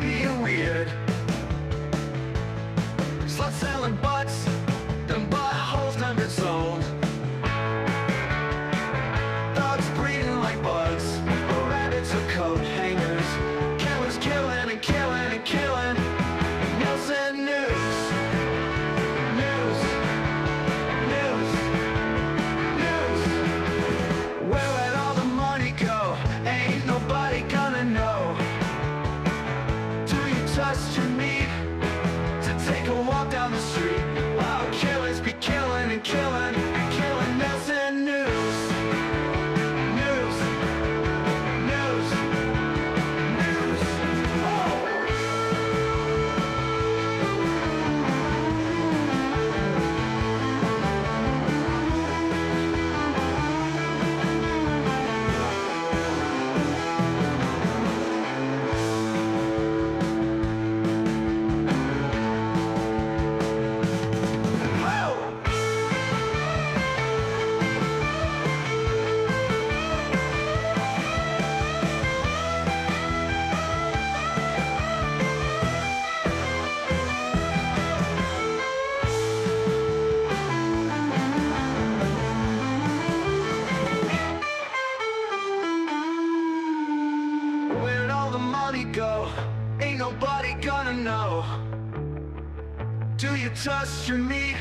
being weird. Sluts selling butts, them buttholes done been sold. Dogs breeding like bugs, rabbits are coat hangers. Killers killing and killing and killing. Nailsin News. News. News. News. Where'd all the money go? Ain't nobody gonna know. Do you trust your meat to take a walk down the street? While killers be killing and killing and killing. Nailsin News. News. News. News. Oh. Where'd all the money go? Ain't nobody gonna know. Do you trust your meat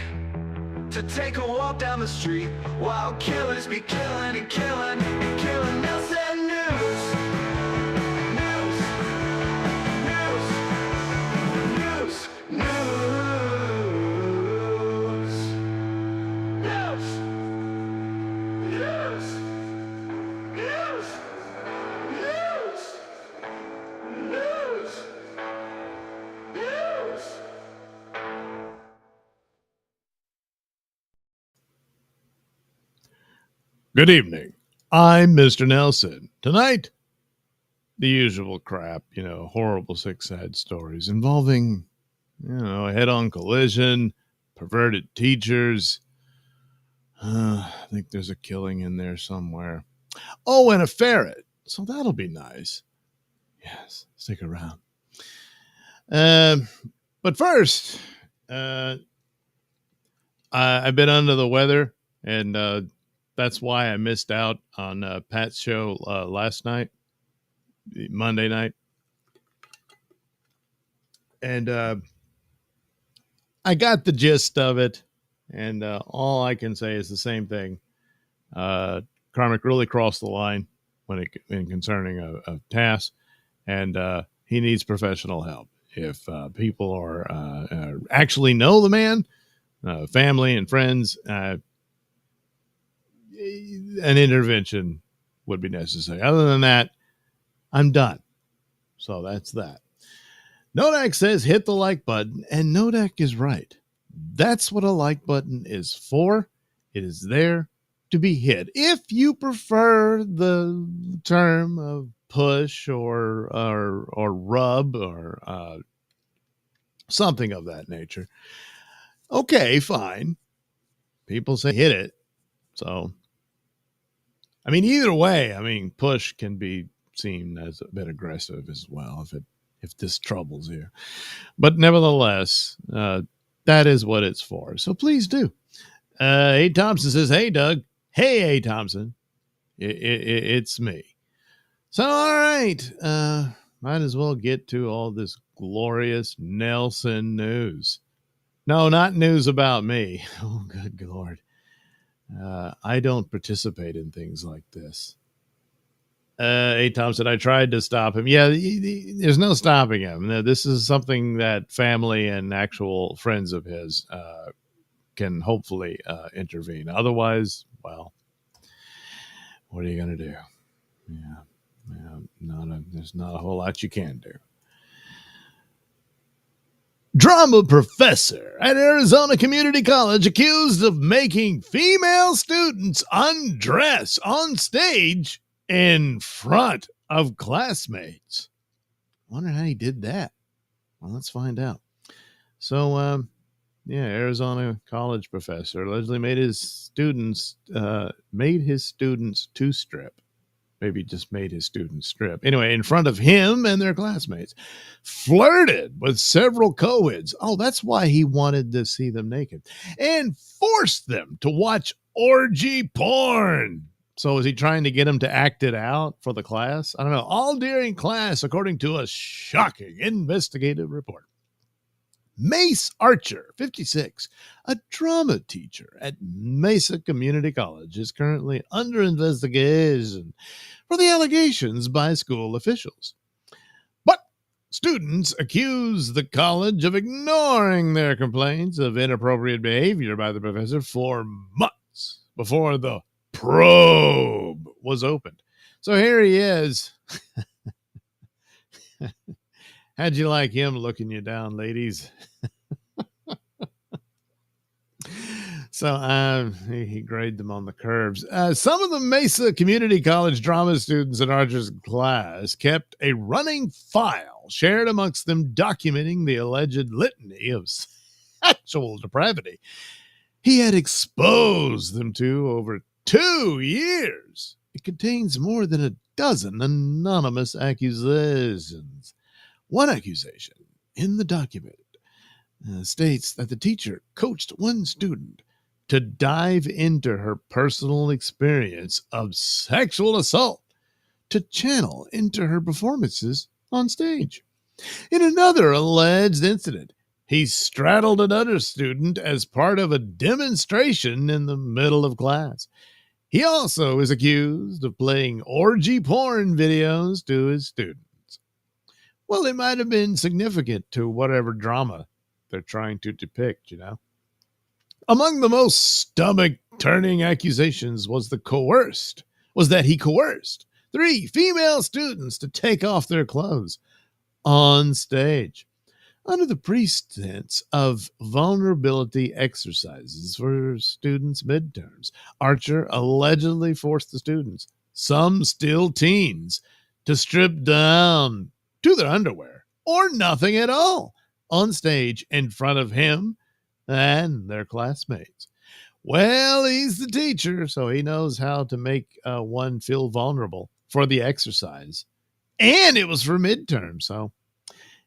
to take a walk down the street? While killers be killing and killing and killing. Nailsin News. News. News. News. News. News. News. News. News. News. Good evening. I'm Mr. Nailsin. Tonight, the usual crap, horrible, sick, sad stories involving, a head-on collision, perverted teachers. I think there's a killing in there somewhere. Oh, and a ferret. So that'll be nice. Yes, stick around. But first, I've been under the weather, and that's why I missed out on Pat's show last night, Monday night. And I got the gist of it, and all I can say is the same thing. Carmick really crossed the line in concerning a task, and he needs professional help. If people are actually know the man, family and friends, an intervention would be necessary. Other than that, I'm done. So that's that. Nodak says hit the like button, and Nodak is right. That's what a like button is for. It is there to be hit. If you prefer the term of push or rub or something of that nature, okay, fine. People say hit it. So, either way, push can be seen as a bit aggressive as well if this troubles you. But nevertheless, that is what it's for. So please do. A. Thompson says, hey, Doug. Hey, A. Thompson. It's me. So, all right. Might as well get to all this glorious Nailsin news. No, not news about me. Oh, good Lord. I don't participate in things like this. A. Thompson, I tried to stop him. Yeah, there's no stopping him. This is something that family and actual friends of his can hopefully intervene. Otherwise, well, what are you going to do? Yeah, there's not a whole lot you can do. Drama professor at Arizona Community College accused of making female students undress on stage in front of classmates. Wonder how he did that. Well, let's find out. So, Arizona college professor allegedly made his students two strip Maybe just made his students strip. Anyway, in front of him and their classmates, flirted with several co-eds. Oh, that's why he wanted to see them naked. And forced them to watch orgy porn. So was he trying to get them to act it out for the class? I don't know. All during class, according to a shocking investigative report. Mace Archer, 56, a drama teacher at Mesa Community College, is currently under investigation for the allegations by school officials. But students accuse the college of ignoring their complaints of inappropriate behavior by the professor for months before the probe was opened. So here he is. How'd you like him looking you down, ladies? So he graded them on the curves. Some of the Mesa Community College drama students in Archer's class kept a running file shared amongst them documenting the alleged litany of sexual depravity he had exposed them to over 2 years. It contains more than a dozen anonymous accusations. One accusation in the document states that the teacher coached one student to dive into her personal experience of sexual assault to channel into her performances on stage. In another alleged incident, he straddled another student as part of a demonstration in the middle of class. He also is accused of playing orgy porn videos to his students. Well, it might have been significant to whatever drama they're trying to depict, you know. Among the most stomach-turning accusations was that he coerced 3 female students to take off their clothes on stage under the pretense of vulnerability exercises for students' midterms. Archer allegedly forced the students, some still teens, to strip down to their underwear or nothing at all on stage in front of him and their classmates. Well, he's the teacher, so he knows how to make one feel vulnerable for the exercise. And it was for midterm, so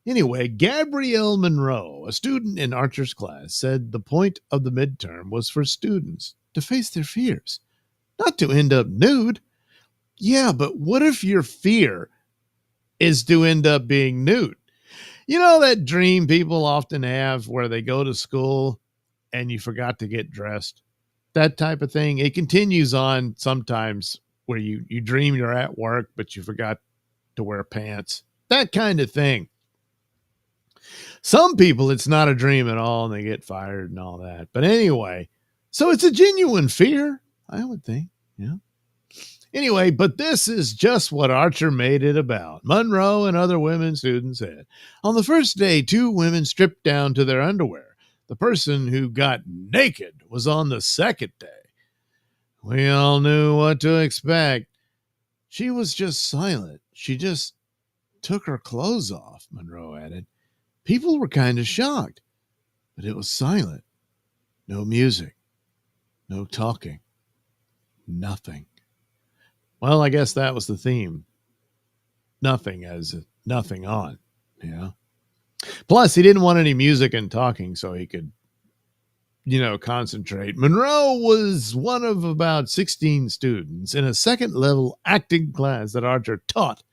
anyway, Gabrielle Monroe, a student in Archer's class, said the point of the midterm was for students to face their fears, not to end up nude. Yeah, but what if your fear is to end up being nude? You know that dream people often have where they go to school and you forgot to get dressed? That type of thing. It continues on sometimes where you dream you're at work, but you forgot to wear pants. That kind of thing. Some people, it's not a dream at all and they get fired and all that. But anyway, so it's a genuine fear, I would think. Yeah. Anyway, but this is just what Archer made it about. Monroe and other women students said, on the first day, 2 women stripped down to their underwear. The person who got naked was on the second day. We all knew what to expect. She was just silent. She just took her clothes off, Monroe added. People were kind of shocked, but it was silent. No music, no talking, nothing. Well, I guess that was the theme. Nothing as nothing on, yeah. Plus, he didn't want any music and talking so he could, concentrate. Monroe was one of about 16 students in a second-level acting class that Archer taught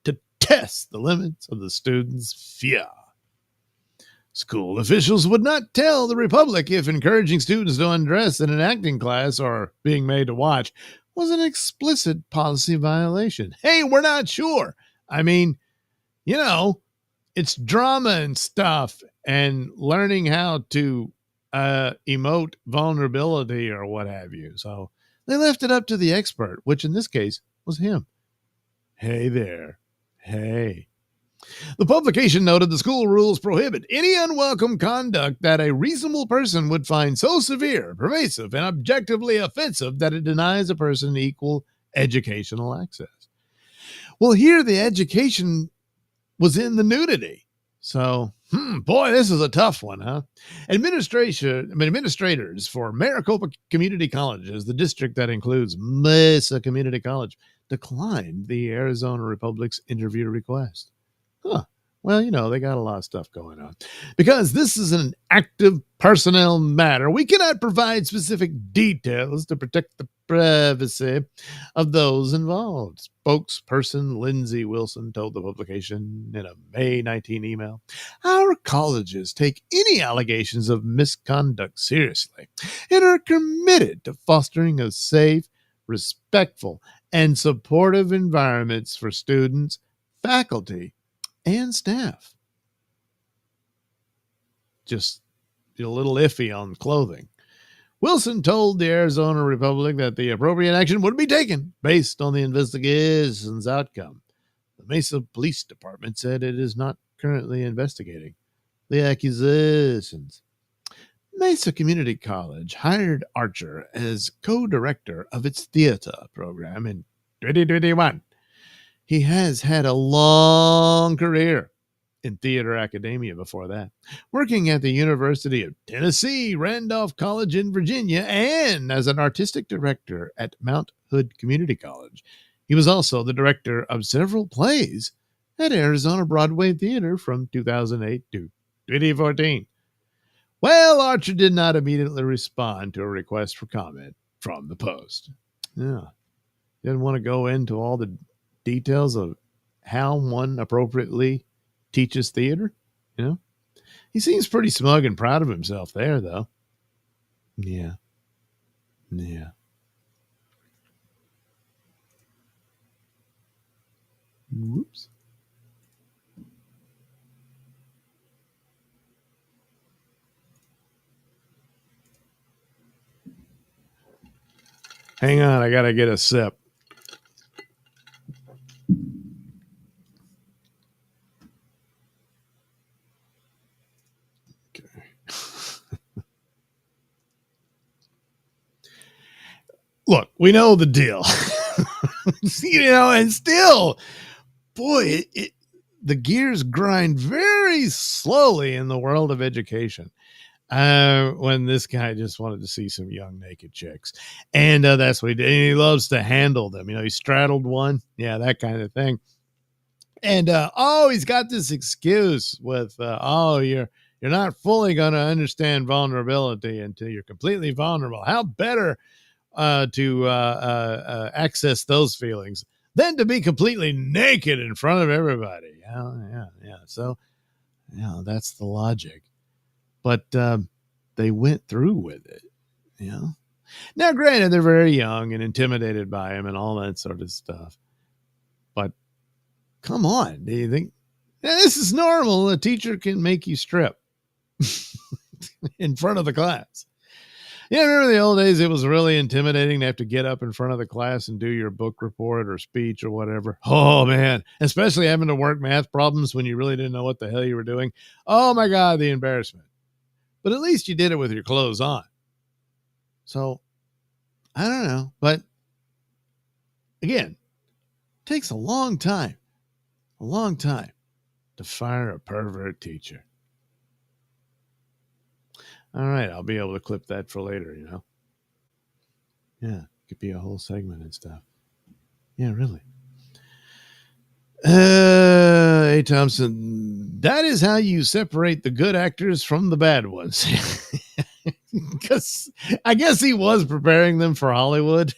to test the limits of the students' fear. School officials would not tell the Republic if encouraging students to undress in an acting class or being made to watch was an explicit policy violation. Hey, we're not sure. I mean, it's drama and stuff and learning how to emote vulnerability or what have you. So they left it up to the expert, which in this case was him. Hey there. Hey. The publication noted the school rules prohibit any unwelcome conduct that a reasonable person would find so severe, pervasive, and objectively offensive that it denies a person equal educational access. Well, here the education was in the nudity. So, boy, this is a tough one, huh? Administrators for Maricopa Community Colleges, the district that includes Mesa Community College, declined the Arizona Republic's interview request. Huh. Well, they got a lot of stuff going on. Because this is an active personnel matter, we cannot provide specific details to protect the privacy of those involved. Spokesperson Lindsay Wilson told the publication in a May 19 email, "Our colleges take any allegations of misconduct seriously and are committed to fostering a safe, respectful, and supportive environments for students, faculty, and staff." Just a little iffy on clothing. Wilson told the Arizona Republic that the appropriate action would be taken based on the investigation's outcome. The Mesa Police Department said it is not currently investigating the accusations. Mesa Community College hired Archer as co-director of its theater program in 2021. He has had a long career in theater academia before that, working at the University of Tennessee, Randolph College in Virginia, and as an artistic director at Mount Hood Community College. He was also the director of several plays at Arizona Broadway Theater from 2008 to 2014. Well, Archer did not immediately respond to a request for comment from the Post. Yeah, didn't want to go into all the details of how one appropriately teaches theater. He seems pretty smug and proud of himself there, though. Yeah. Whoops. Hang on, I gotta get a sip. Look, we know the deal. And still, boy, the gears grind very slowly in the world of education. When this guy just wanted to see some young naked chicks. And that's what he did. And he loves to handle them. He straddled one. Yeah, that kind of thing. And, he's got this excuse with, you're not fully going to understand vulnerability until you're completely vulnerable. How better to access those feelings than to be completely naked in front of everybody. Yeah. So, that's the logic. But they went through with it. Now, granted, they're very young and intimidated by him and all that sort of stuff. But come on, do you think this is normal? A teacher can make you strip in front of the class. Yeah, remember the old days? It was really intimidating to have to get up in front of the class and do your book report or speech or whatever. Oh, man. Especially having to work math problems when you really didn't know what the hell you were doing. Oh, my God, the embarrassment. But at least you did it with your clothes on. So, I don't know. But, again, it takes a long time to fire a pervert teacher. All right, I'll be able to clip that for later, Yeah, could be a whole segment and stuff. Yeah, really. Hey, Thompson, that is how you separate the good actors from the bad ones. Because I guess he was preparing them for Hollywood.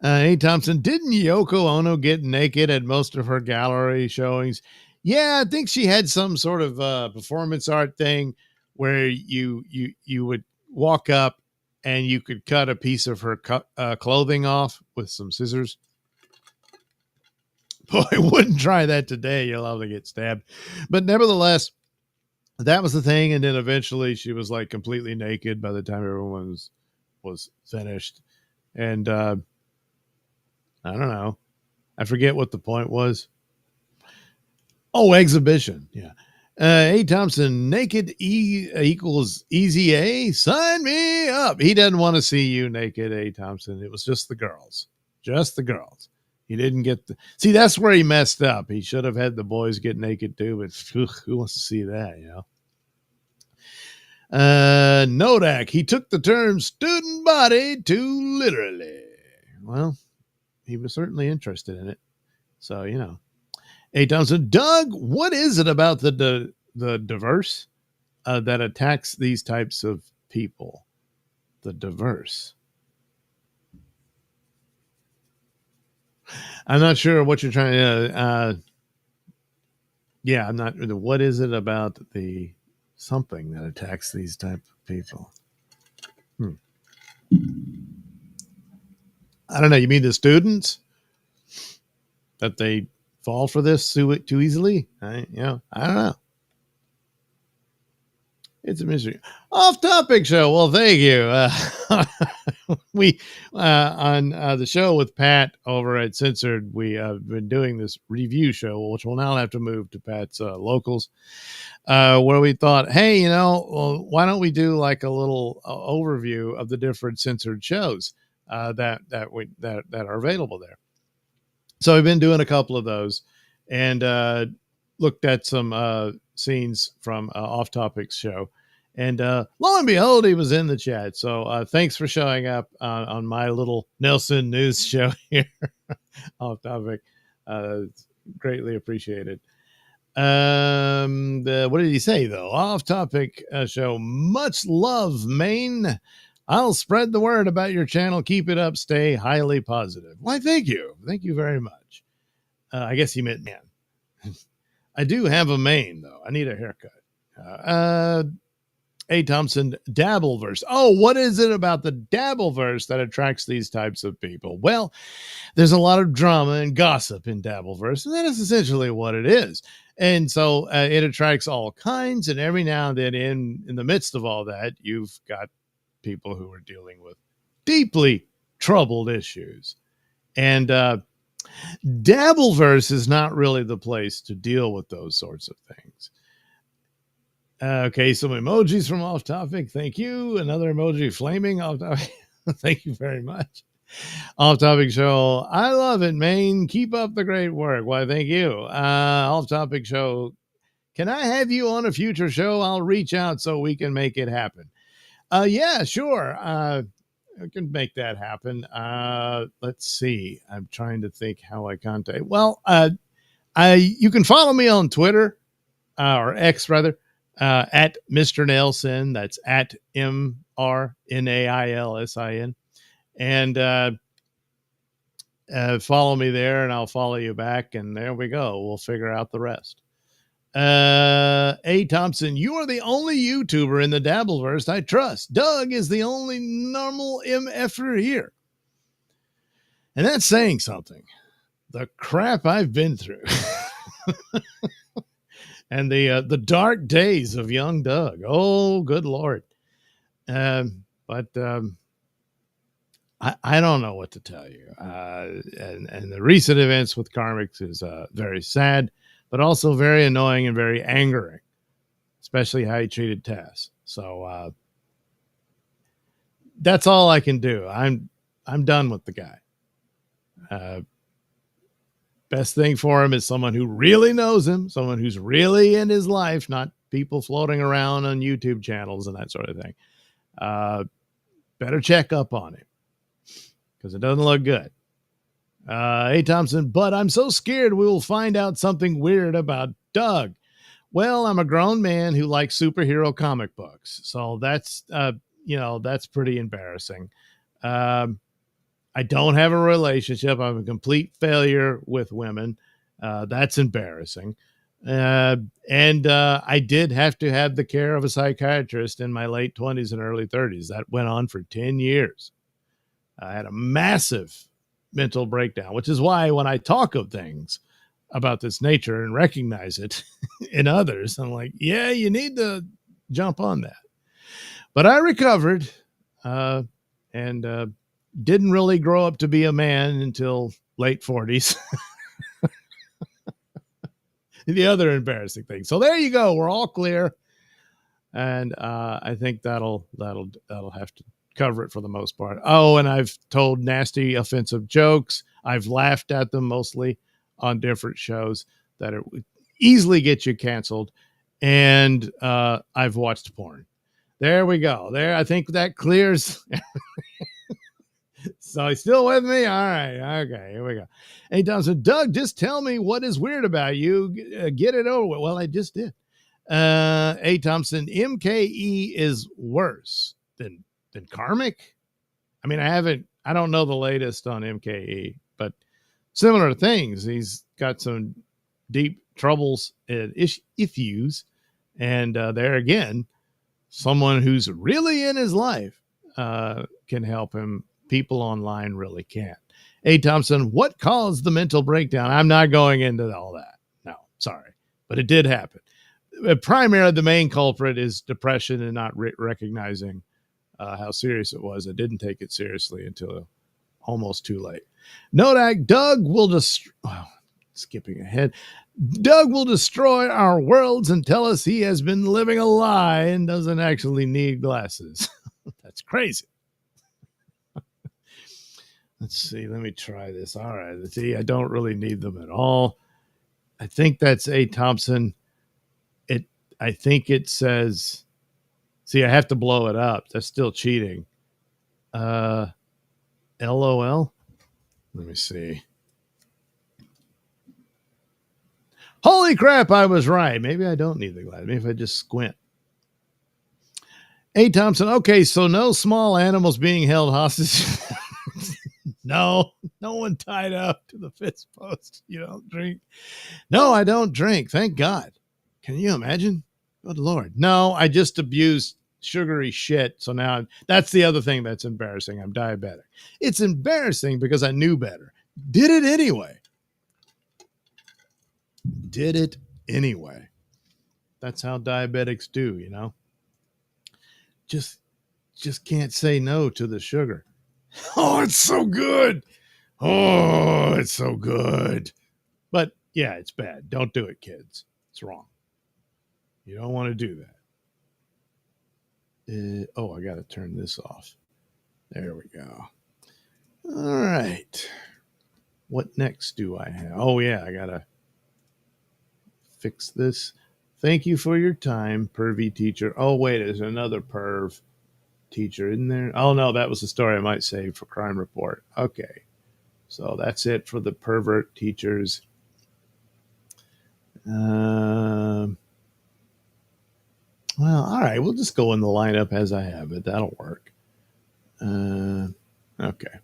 Hey, Thompson, didn't Yoko Ono get naked at most of her gallery showings? Yeah, I think she had some sort of performance art thing where you would walk up and you could cut a piece of her clothing off with some scissors. Boy, I wouldn't try that today. You'll have to get stabbed. But nevertheless, that was the thing. And then eventually she was like completely naked by the time everyone was finished. And I don't know. I forget what the point was. Oh, exhibition. Yeah. A. Thompson, naked equals easy A. Sign me up. He doesn't want to see you naked, A. Thompson. It was just the girls. Just the girls. He didn't get the... See, that's where he messed up. He should have had the boys get naked too, but who wants to see that, Nodak, he took the term student body too literally. Well, he was certainly interested in it. So, you know. Hey, Thompson, Doug, what is it about the diverse that attacks these types of people? The diverse. I'm not sure what you're trying to. Yeah, I'm not. What is it about the something that attacks these type of people? I don't know. You mean the students that they fall for this too easily? I don't know. It's a mystery. Off topic show. Well, thank you. We on the show with Pat over at Censored, we have been doing this review show, which will now have to move to Pat's locals, where we thought, hey, well, why don't we do like a little overview of the different censored shows that are available there. So we've been doing a couple of those, and looked at some scenes from Off Topics show. And lo and behold, he was in the chat. So thanks for showing up on my little Nailsin News show here. Off Topic. Greatly appreciated. What did he say, though? Off Topic show. Much love, Maine. I'll spread the word about your channel. Keep it up. Stay highly positive. Why, thank you. Thank you very much. I guess he meant man. I do have a mane, though. I need a haircut. A. Thompson, Dabbleverse. Oh, what is it about the Dabbleverse that attracts these types of people? Well, there's a lot of drama and gossip in Dabbleverse, and that is essentially what it is. And so it attracts all kinds, and every now and then in the midst of all that, you've got people who are dealing with deeply troubled issues. And Dabbleverse is not really the place to deal with those sorts of things. Okay, some emojis from Off Topic. Thank you. Another emoji flaming Off Topic. Thank you very much. Off Topic show. I love it, Maine. Keep up the great work. Why, thank you. Off Topic show. Can I have you on a future show? I'll reach out so we can make it happen. Yeah, sure. I can make that happen. Let's see. I'm trying to think how I contact. Well, you can follow me on Twitter or X rather at Mr Nailsin. That's at MrNailsin, and follow me there, and I'll follow you back. And there we go. We'll figure out the rest. A. Thompson, you are the only YouTuber in the Dabbleverse I trust. Doug is the only normal MFer here. And that's saying something. The crap I've been through. And the dark days of young Doug. Oh, good Lord. But I don't know what to tell you. And the recent events with Karmix is very sad, but also very annoying and very angering, especially how he treated Tess. So that's all I can do. I'm done with the guy. Best thing for him is someone who really knows him, someone who's really in his life, not people floating around on YouTube channels and that sort of thing. Better check up on him because it doesn't look good. Hey, Thompson, but I'm so scared we will find out something weird about Doug. Well, I'm a grown man who likes superhero comic books, so that's that's pretty embarrassing. I don't have a relationship. I'm a complete failure with women. That's embarrassing. And I did have to have the care of a psychiatrist in my late 20s and early 30s. That went on for 10 years. I had a massive mental breakdown, which is why when I talk of things about this nature and recognize it in others, I'm like, yeah, you need to jump on that. But I recovered and didn't really grow up to be a man until late 40s. The other embarrassing thing. So there you go. We're all clear. And I think that'll have to cover it for the most part. Oh, and I've told nasty, offensive jokes. I've laughed at them mostly on different shows that would easily get you canceled. And I've watched porn. There we go. There, I think that clears. So he's still with me? All right. Okay, here we go. Hey, Thompson, Doug, just tell me what is weird about you. Get it over with. Well, I just did. A. Thompson, MKE is worse than karmic. I mean, I don't know the latest on MKE, but similar things. He's got some deep troubles and issues. And there again, someone who's really in his life can help him. People online really can't. A. Thompson, what caused the mental breakdown? I'm not going into all that. No, sorry. But it did happen. Primarily, the main culprit is depression and not recognizing how serious it was. I didn't take it seriously until almost too late. Nodak, Doug will skipping ahead. Doug will destroy our worlds and tell us he has been living a lie and doesn't actually need glasses. That's crazy. Let's see. Let me try this. All right. Let's see. I don't really need them at all. I think that's A. Thompson. I think it says, see, I have to blow it up. That's still cheating. LOL. Let me see. Holy crap, I was right. Maybe I don't need the glass. Maybe if I just squint. A. Thompson, okay, so no small animals being held hostage. No one tied up to the fist post. You don't drink. No, I don't drink. Thank God. Can you imagine? Good Lord. No, I just abused sugary shit. So now that's the other thing that's embarrassing. I'm diabetic. It's embarrassing because I knew better. Did it anyway. That's how diabetics do, you know. Just can't say no to the sugar. Oh, it's so good. Oh, it's so good. But yeah, it's bad. Don't do it, kids. It's wrong. You don't want to do that. I got to turn this off. There we go. All right. What next do I have? Oh, yeah, I got to fix this. Thank you for your time, pervy teacher. Oh, wait, there's another perv teacher in there. Oh, no, that was the story I might save for Crime Report. Okay. So that's it for the pervert teachers. Well, all right. We'll just go in the lineup as I have it. That'll work. Okay.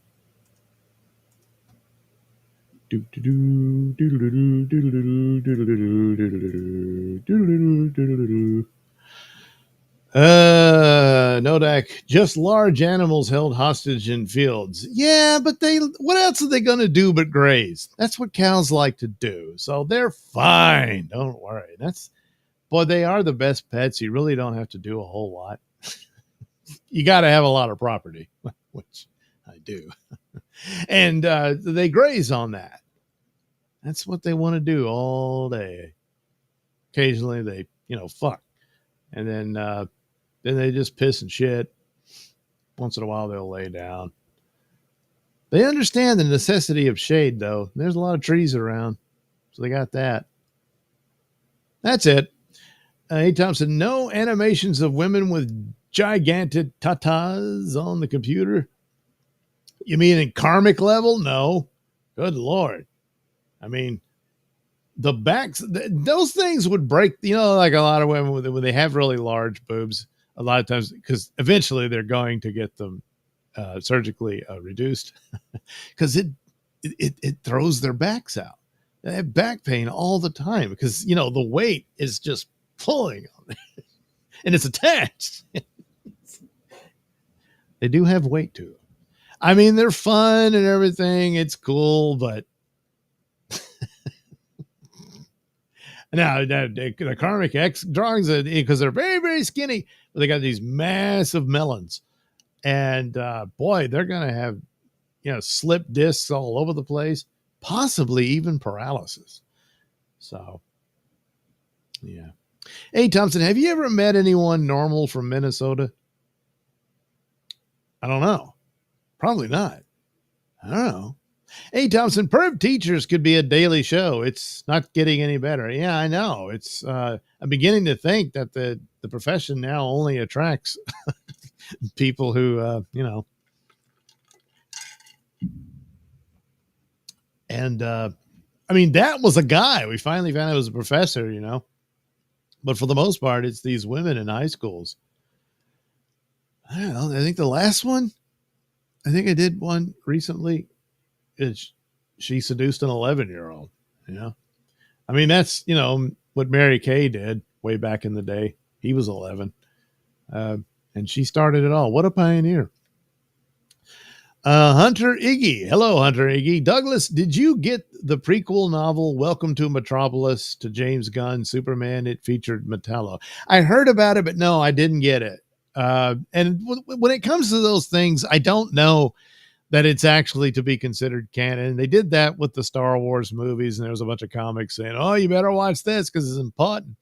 Nodak, just large animals held hostage in fields. Yeah, but what else are they going to do but graze? That's what cows like to do. So they're fine. Don't worry. Boy, they are the best pets. You really don't have to do a whole lot. You got to have a lot of property, which I do. And they graze on that. That's what they want to do all day. Occasionally they, fuck. And then they just piss and shit. Once in a while they'll lay down. They understand the necessity of shade, though. There's a lot of trees around. So they got that. That's it. A. Thompson, no animations of women with gigantic tatas on the computer. You mean in karmic level? No. Good Lord. I mean, the backs, those things would break, like a lot of women when they have really large boobs, a lot of times, because eventually they're going to get them surgically reduced because it throws their backs out. They have back pain all the time because, the weight is just pulling on them and it's attached. They do have weight to them. I mean, they're fun and everything. It's cool, but now the karmic X drawings, because they're very, very skinny, but they got these massive melons, and boy, they're gonna have slip discs all over the place, possibly even paralysis. So, yeah. Hey, Thompson, have you ever met anyone normal from Minnesota? I don't know. Probably not. I don't know. Hey, Thompson, perv teachers could be a daily show. It's not getting any better. Yeah, I know. I'm beginning to think that the the profession now only attracts people who, and I mean, that was a guy. We finally found out it was a professor. But for the most part, it's these women in high schools. I don't know. I think the last one, I think I did one recently. She seduced an 11-year-old. I mean, that's, what Mary Kay did way back in the day. He was 11. And she started it all. What a pioneer. Hunter Iggy. Hello, Hunter Iggy. Douglas, did you get the prequel novel Welcome to Metropolis to James Gunn's Superman? It featured Metallo. I heard about it, but no, I didn't get it. And when it comes to those things, I don't know that it's actually to be considered canon. They did that with the Star Wars movies, and there was a bunch of comics saying, oh, you better watch this because it's important.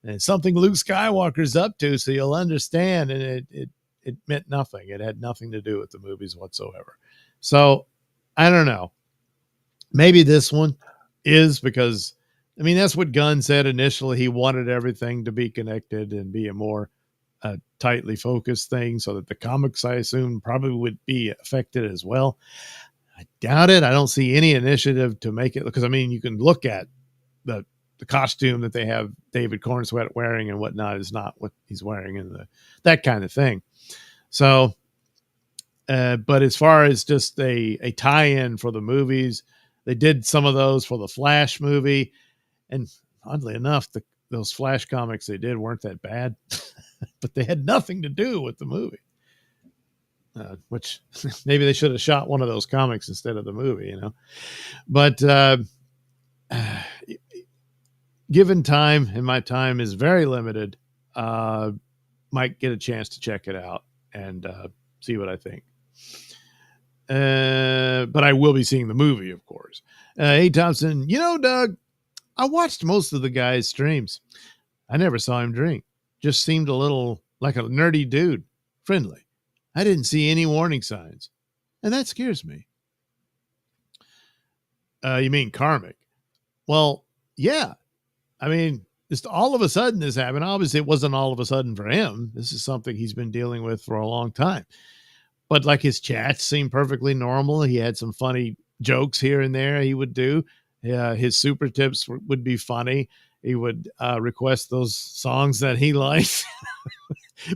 And it's something Luke Skywalker's up to, so you'll understand. And it meant nothing. It had nothing to do with the movies whatsoever. So I don't know. Maybe this one is because, I mean, that's what Gunn said initially. He wanted everything to be connected and be a more tightly focused thing so that the comics, I assume, probably would be affected as well. I doubt it. I don't see any initiative to make it, because, I mean, you can look at the costume that they have David Cornsweet wearing and whatnot is not what he's wearing in that kind of thing. So, but as far as just a tie-in for the movies, they did some of those for the Flash movie. And oddly enough, those Flash comics they did weren't that bad, but they had nothing to do with the movie. Which maybe they should have shot one of those comics instead of the movie, But given time, and my time is very limited, might get a chance to check it out and see what I think. But I will be seeing the movie, of course. Hey, Thompson, Doug, I watched most of the guy's streams. I never saw him drink. Just seemed a little like a nerdy dude, friendly. I didn't see any warning signs, and that scares me. You mean karmic? Well, yeah. I mean, just all of a sudden this happened. Obviously, it wasn't all of a sudden for him. This is something he's been dealing with for a long time. But like his chats seemed perfectly normal. He had some funny jokes here and there he would do. His super tips would be funny. He would request those songs that he liked.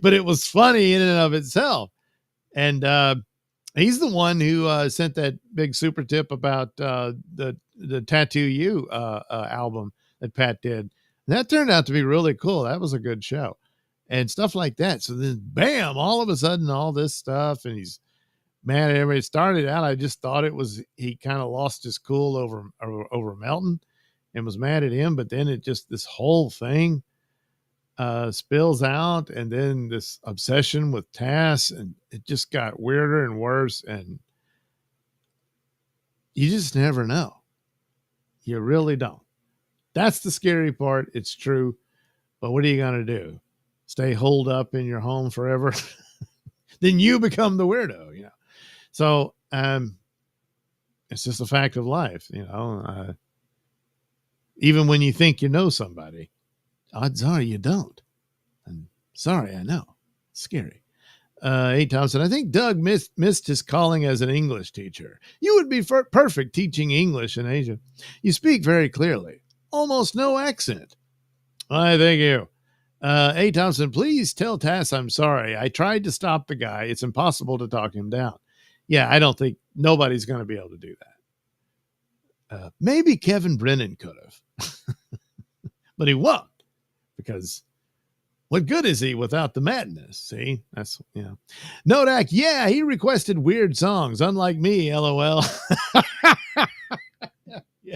But it was funny in and of itself. And he's the one who sent that big super tip about the Tattoo You album that Pat did. And that turned out to be really cool. That was a good show and stuff like that. So then bam, all of a sudden, all this stuff, and he's mad at everybody. It started out, I just thought it was, he kind of lost his cool over Melton and was mad at him. But then this whole thing spills out, and then this obsession with Tass, and it just got weirder and worse. And you just never know. You really don't. That's the scary part. It's true. But what are you going to do? Stay holed up in your home forever? Then you become the weirdo, So it's just a fact of life, even when you think you know somebody, odds are you don't. And sorry, I know. It's scary. Hey, Thompson, I think Doug missed his calling as an English teacher. You would be perfect teaching English in Asia. You speak very clearly. Almost no accent. Why, thank you. Hey, Thompson, please tell Tass I'm sorry. I tried to stop the guy. It's impossible to talk him down. Yeah, I don't think nobody's going to be able to do that. Maybe Kevin Brennan could have. But he won't, because what good is he without the madness? See, that's, Nodak, yeah, he requested weird songs, unlike me, LOL. Yeah.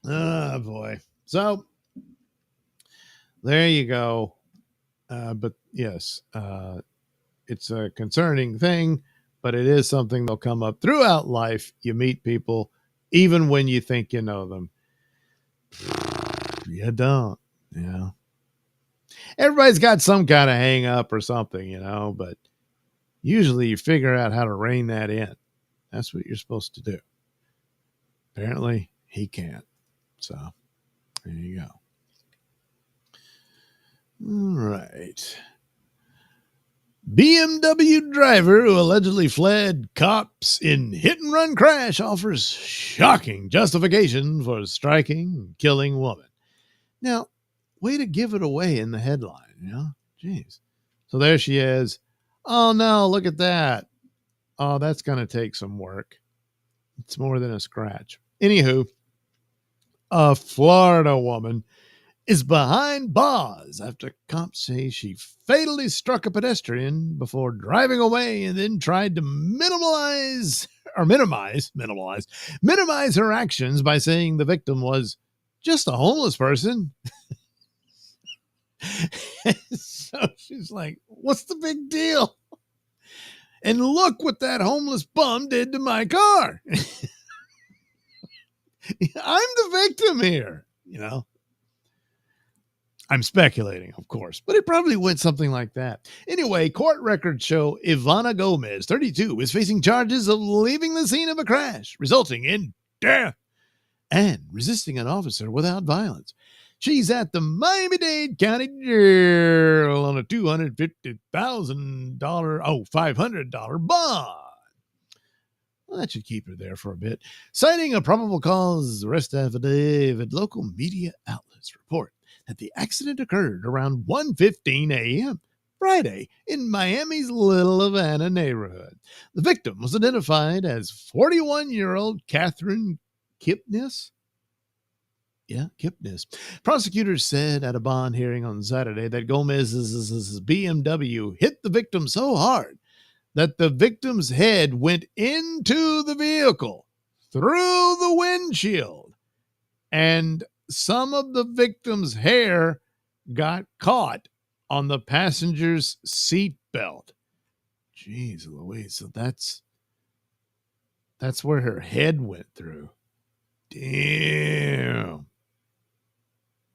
Oh, boy. So there you go. But yes, it's a concerning thing, but it is something that'll come up throughout life. You meet people, even when you think you know them. You don't, Everybody's got some kind of hang up or something, but usually you figure out how to rein that in. That's what you're supposed to do. Apparently he can't. So There you go. All right. BMW driver who allegedly fled cops in hit-and-run crash offers shocking justification for striking and killing woman. Now, way to give it away in the headline, you know? Jeez. So there she is. Oh, no, look at that. Oh, that's going to take some work. It's more than a scratch. Anywho, a Florida woman is behind bars after cops say she fatally struck a pedestrian before driving away and then tried to minimize her actions by saying the victim was just a homeless person. So she's like, what's the big deal? And look what that homeless bum did to my car. I'm the victim here, you know. I'm speculating, of course, but it probably went something like that. Anyway, court records show Ivana Gomez, 32, is facing charges of leaving the scene of a crash, resulting in death, and resisting an officer without violence. She's at the Miami-Dade County Jail on a $250,000, $500 bond. Well, that should keep her there for a bit. Citing a probable cause arrest affidavit, local media outlets report that the accident occurred around 1:15 a.m. Friday in Miami's Little Havana neighborhood. The victim was identified as 41-year-old Catherine Kipnis. Kipnis. Prosecutors said at a bond hearing on Saturday that Gomez's BMW hit the victim so hard that the victim's head went into the vehicle through the windshield, and some of the victim's hair got caught on the passenger's seat belt. Jeez Louise. So that's where her head went through. Damn.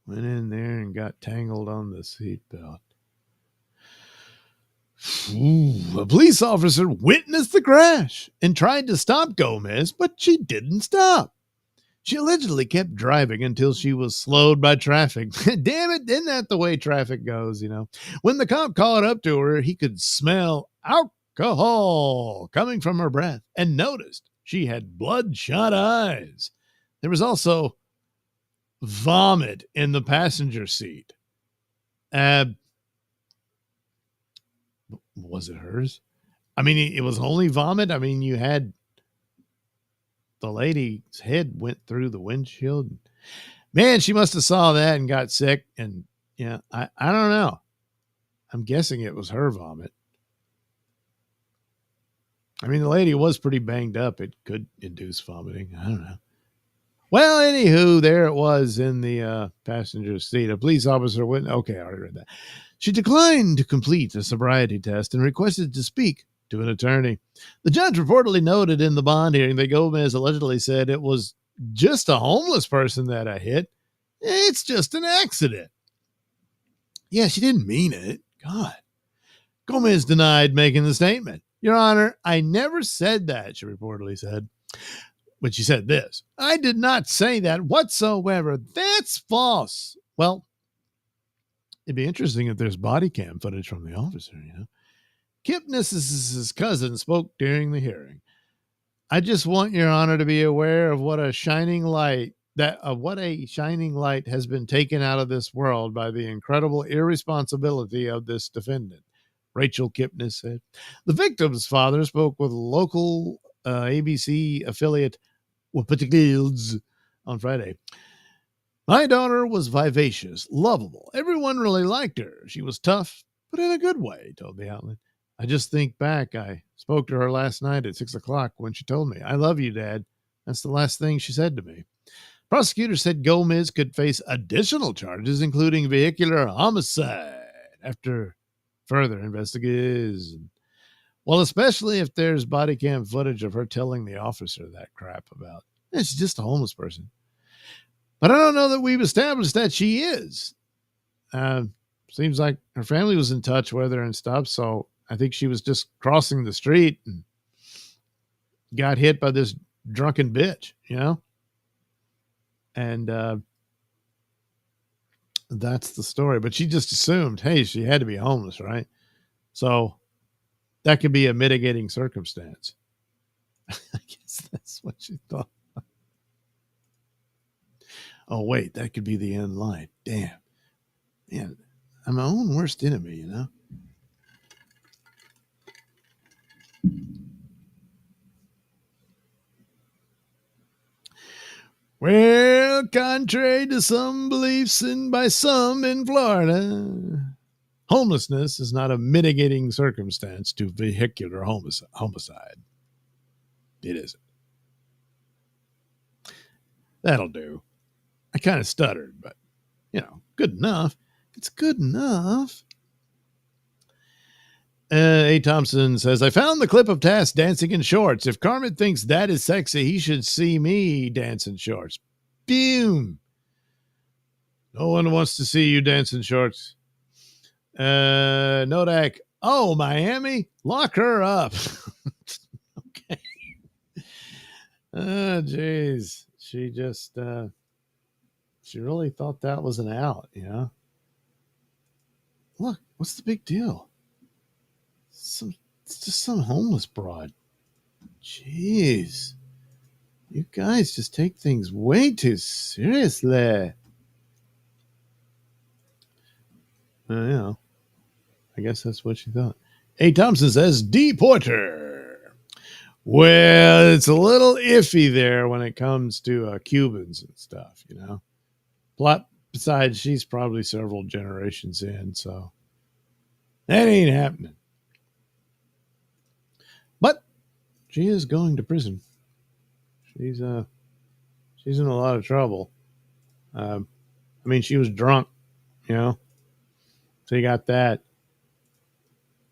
Went in there and got tangled on the seatbelt. A police officer witnessed the crash and tried to stop Gomez, but she didn't stop. She allegedly kept driving until she was slowed by traffic. Damn it, isn't that the way traffic goes, you know? When the cop caught up to her, he could smell alcohol coming from her breath and noticed she had bloodshot eyes. There was also vomit in the passenger seat. Was it hers? I mean, it was only vomit. I mean, you had the lady's head went through the windshield. Man, she must have saw that and got sick. And yeah, I don't know. I'm guessing it was her vomit. I mean, the lady was pretty banged up. It could induce vomiting. I don't know. Well, anywho, there it was in the passenger seat. A police officer went, okay, I already read that. She declined to complete a sobriety test and requested to speak to an attorney. The judge reportedly noted in the bond hearing that Gomez allegedly said it was just a homeless person that I hit. It's just an accident. Yeah, she didn't mean it. God. Gomez denied making the statement. Your Honor, I never said that, she reportedly said. But she said this: I did not say that whatsoever. That's false. Well, it'd be interesting if there's body cam footage from the officer, you know. Kipnis' cousin spoke during the hearing. I just want Your Honor to be aware of what a shining light has been taken out of this world by the incredible irresponsibility of this defendant, Rachel Kipnis said. The victim's father spoke with local ABC affiliate Wapatigils on Friday. My daughter was vivacious, lovable. Everyone really liked her. She was tough, but in a good way, told the outlet. I just think back. I spoke to her last night at 6 o'clock when she told me, I love you, Dad. That's the last thing she said to me. Prosecutors said Gomez could face additional charges, including vehicular homicide, after further investigation. Well, especially if there's body cam footage of her telling the officer that crap about, she's just a homeless person. But I don't know that we've established that she is. Seems like her family was in touch with her and stuff, so I think she was just crossing the street and got hit by this drunken bitch, you know? And That's the story. But she just assumed, hey, she had to be homeless, right? So that could be a mitigating circumstance. I guess that's what she thought. Oh, wait, that could be the end line. Damn. Man, I'm my own worst enemy, you know? Well, contrary to some beliefs by some in Florida, homelessness is not a mitigating circumstance to vehicular homicide. It isn't. That'll do. I kind of stuttered, but, good enough. It's good enough. A. Thompson says, I found the clip of Tass dancing in shorts. If Carmen thinks that is sexy, he should see me dance in shorts. Boom. No one wants to see you dance in shorts. Nodak. Oh, Miami? Lock her up. Okay. Oh, jeez. She just, she really thought that was an out, Look, what's the big deal? It's just some homeless broad. Jeez. You guys just take things way too seriously. I guess that's what she thought. A. Thompson says, D. Porter. Well, it's a little iffy there when it comes to Cubans and stuff, Besides, she's probably several generations in, so that ain't happening. But she is going to prison. She's in a lot of trouble. She was drunk, so you got that.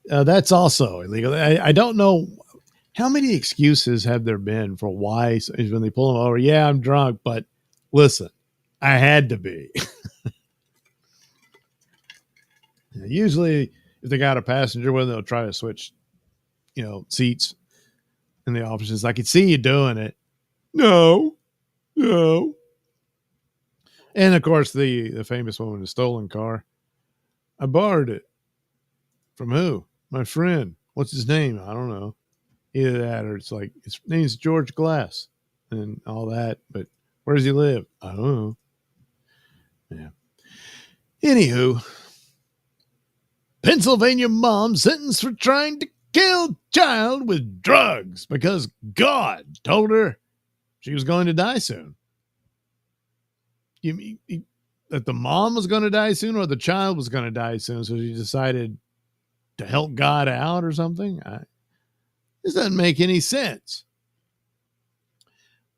That's also illegal. I don't know how many excuses have there been for why when they pull them over. Yeah, I'm drunk, but listen, I had to be. Usually, if they got a passenger with them, they'll try to switch, seats in the offices. I could see you doing it. No. And of course, the famous one with the stolen car. I borrowed it. From who? My friend. What's his name? I don't know. Either that or it's like, his name's George Glass and all that. But where does he live? I don't know. Yeah. Anywho, Pennsylvania mom sentenced for trying to kill child with drugs because God told her she was going to die soon. You mean that the mom was going to die soon or the child was going to die soon? So she decided to help God out or something? This doesn't make any sense.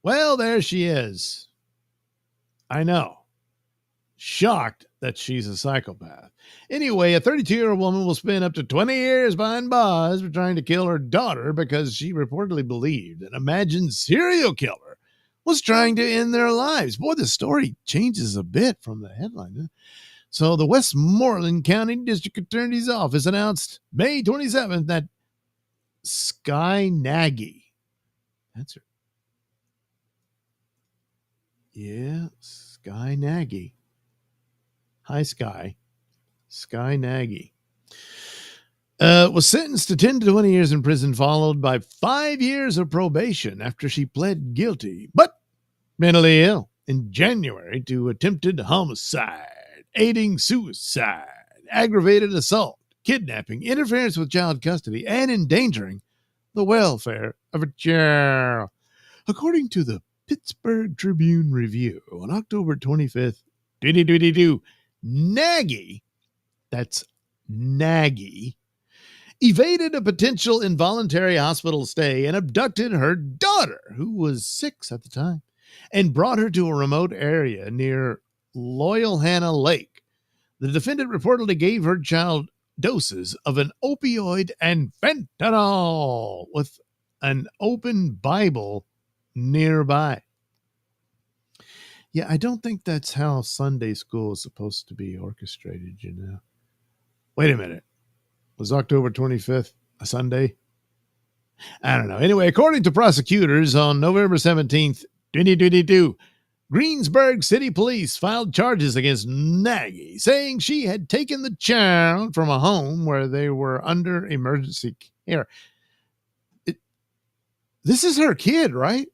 Well, there she is. I know. Shocked that she's a psychopath. Anyway, a 32-year-old woman will spend up to 20 years behind bars for trying to kill her daughter because she reportedly believed an imagined serial killer was trying to end their lives. Boy, the story changes a bit from the headline. Huh? So the Westmoreland County District Attorney's Office announced May 27th that Sky Nagy, that's her. Yeah, Sky Nagy. Hi, Sky. Sky Nagy. Was sentenced to 10 to 20 years in prison, followed by 5 years of probation after she pled guilty, but mentally ill in January to attempted homicide, aiding suicide, aggravated assault, kidnapping, interference with child custody, and endangering the welfare of a child. According to the Pittsburgh Tribune Review on October 25th, 2022, Nagy, that's Nagy, evaded a potential involuntary hospital stay and abducted her daughter, who was 6 at the time, and brought her to a remote area near Loyalhanna Lake. The defendant reportedly gave her child doses of an opioid and fentanyl with an open Bible nearby. Yeah, I don't think that's how Sunday school is supposed to be orchestrated, Wait a minute. Was October 25th a Sunday? I don't know. Anyway, according to prosecutors, on November 17th, 2022, Greensburg City Police filed charges against Nagy, saying she had taken the child from a home where they were under emergency care. This is her kid, right?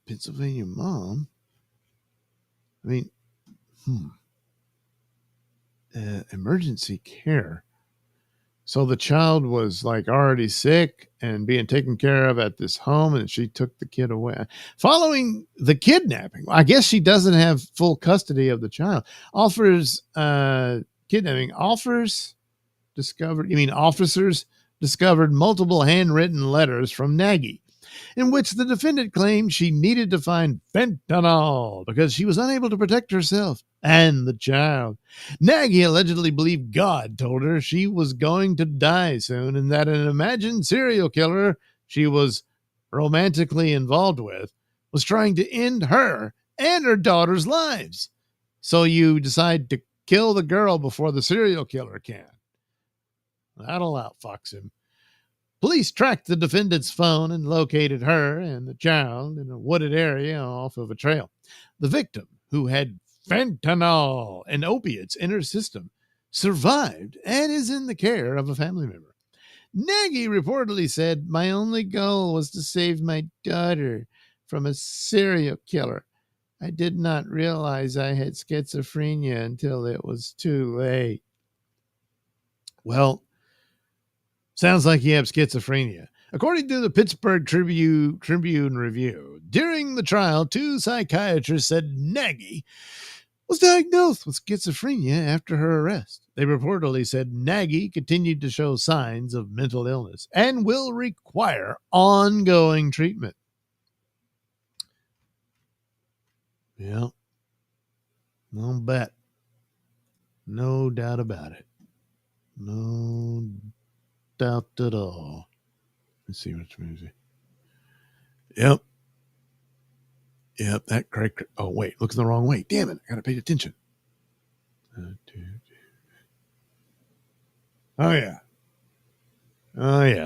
Pennsylvania mom. I mean, emergency care. So the child was like already sick and being taken care of at this home, and she took the kid away. Following the kidnapping, I guess she doesn't have full custody of the child. Kidnapping offers discovered, officers discovered multiple handwritten letters from Nagy, in which the defendant claimed she needed to find fentanyl because she was unable to protect herself and the child. Nagy allegedly believed God told her she was going to die soon and that an imagined serial killer she was romantically involved with was trying to end her and her daughter's lives. So you decide to kill the girl before the serial killer can. That'll outfox him. Police tracked the defendant's phone and located her and the child in a wooded area off of a trail. The victim, who had fentanyl and opiates in her system, survived and is in the care of a family member. Nagy reportedly said, "My only goal was to save my daughter from a serial killer. I did not realize I had schizophrenia until it was too late." Well, sounds like you have schizophrenia. According to the Pittsburgh Tribune Review, during the trial, 2 psychiatrists said Nagy was diagnosed with schizophrenia after her arrest. They reportedly said Nagy continued to show signs of mental illness and will require ongoing treatment. Yeah, no bet. No doubt about it. No doubt at all. Let's see which movie. Yep. That correct. Oh, wait, looking the wrong way. Damn it, I gotta pay attention. Oh, yeah,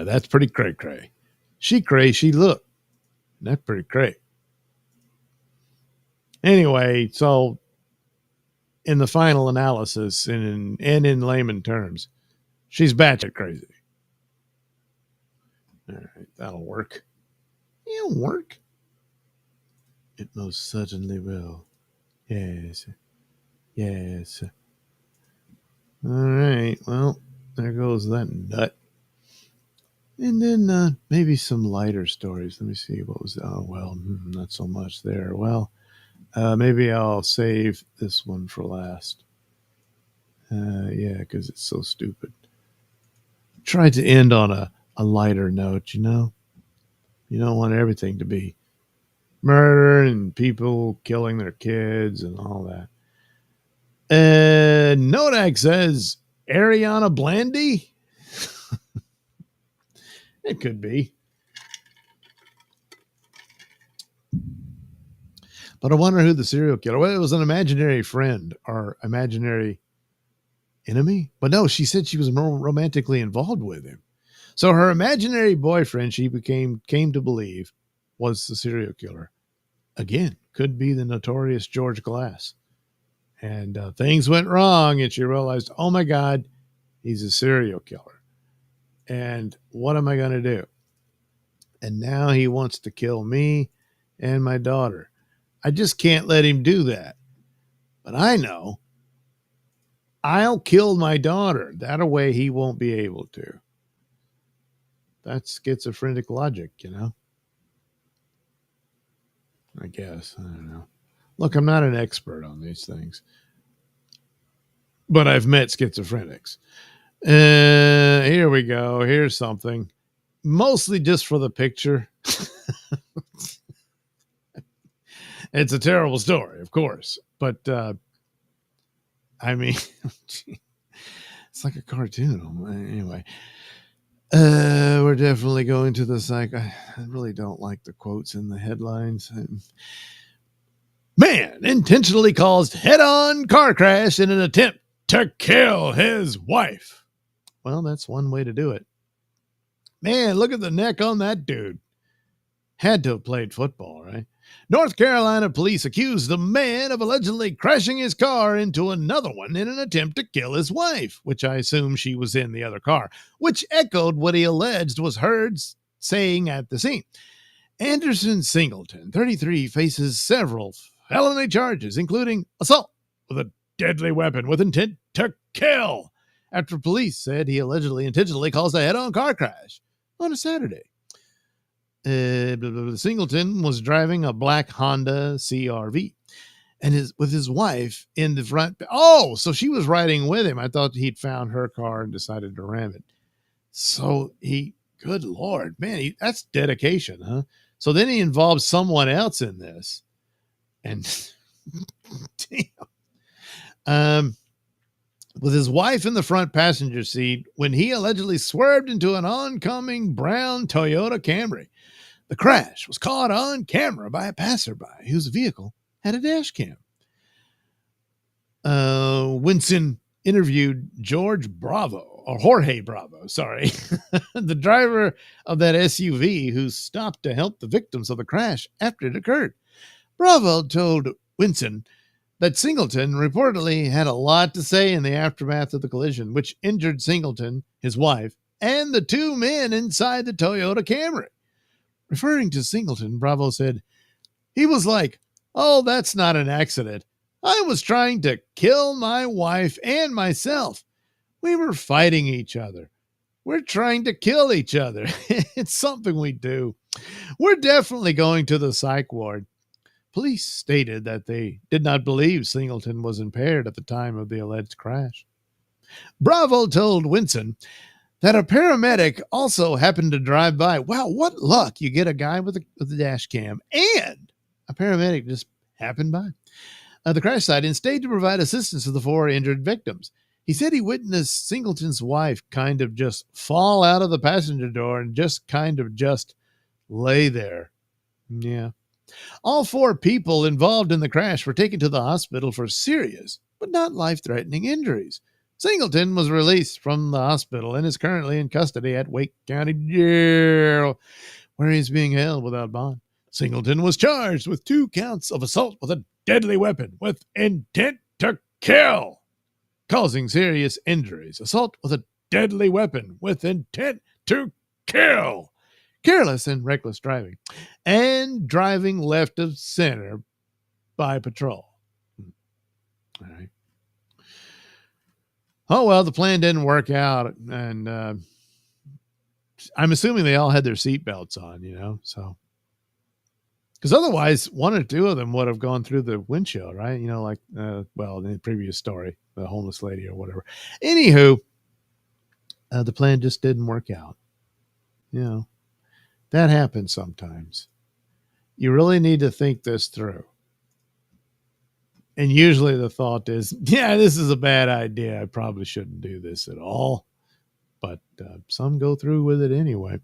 that's pretty cray. She look. That's pretty cray. Anyway, so in the final analysis and in layman terms, she's batshit crazy. All right, that'll work. It'll work. It most certainly will. Yes. All right, well, there goes that nut. And then maybe some lighter stories. Let me see. What was that? Oh, well, not so much there. Well, maybe I'll save this one for last. Yeah, because it's so stupid. Tried to end on a lighter note, You don't want everything to be murder and people killing their kids and all that. Nodak says Ariana Blandy? It could be. But I wonder who the serial killer was. Well, it was an imaginary friend or imaginary enemy. But no, she said she was more romantically involved with him. So her imaginary boyfriend, she came to believe, was the serial killer. Again, could be the notorious George Glass. And things went wrong, and she realized, oh my God, he's a serial killer. And what am I going to do? And now he wants to kill me and my daughter. I just can't let him do that. But I know I'll kill my daughter. That way he won't be able to. That's schizophrenic logic, I guess. I don't know. Look, I'm not an expert on these things, but I've met schizophrenics. Here we go. Here's something. Mostly just for the picture. It's a terrible story, of course. But, I mean, it's like a cartoon. Anyway. We're definitely going to the psych. I really don't like the quotes in the headlines. Man intentionally caused head-on car crash in an attempt to kill his wife. Well, that's one way to do it. Man, look at the neck on that dude. Had to have played football, right? North Carolina police accused the man of allegedly crashing his car into another one in an attempt to kill his wife, which I assume she was in the other car, which echoed what he alleged was heard saying at the scene. Anderson Singleton, 33, faces several felony charges, including assault with a deadly weapon with intent to kill, after police said he allegedly intentionally caused a head-on car crash on a Saturday. Singleton was driving a black Honda CRV and with his wife in the front. Oh, so she was riding with him. I thought he'd found her car and decided to ram it. So good Lord, man, that's dedication, huh? So then he involved someone else in this. And damn. With his wife in the front passenger seat when he allegedly swerved into an oncoming brown Toyota Camry. The crash was caught on camera by a passerby whose vehicle had a dash cam. Winston interviewed Jorge Bravo, the driver of that SUV who stopped to help the victims of the crash after it occurred. Bravo told Winston that Singleton reportedly had a lot to say in the aftermath of the collision, which injured Singleton, his wife, and the two men inside the Toyota Camry. Referring to Singleton, Bravo said, he was like, "Oh, that's not an accident. I was trying to kill my wife and myself. We were fighting each other. We're trying to kill each other. It's something we do. We're definitely going to the psych ward." Police stated that they did not believe Singleton was impaired at the time of the alleged crash. Bravo told Winston that a paramedic also happened to drive by. Wow, what luck. You get a guy with a dash cam and a paramedic just happened by the crash site and stayed to provide assistance to the four injured victims. He said he witnessed Singleton's wife kind of just fall out of the passenger door and just lay there. Yeah. All four people involved in the crash were taken to the hospital for serious but not life-threatening injuries. Singleton was released from the hospital and is currently in custody at Wake County Jail, where he is being held without bond. Singleton was charged with 2 counts of assault with a deadly weapon with intent to kill, causing serious injuries, assault with a deadly weapon with intent to kill, careless and reckless driving, and driving left of center by patrol. All right. Oh, well, the plan didn't work out, and I'm assuming they all had their seatbelts on, so. Because otherwise, one or two of them would have gone through the windshield, right? In the previous story, the homeless lady or whatever. Anywho, the plan just didn't work out. That happens sometimes. You really need to think this through. And usually the thought is, yeah, this is a bad idea. I probably shouldn't do this at all. But some go through with it anyway.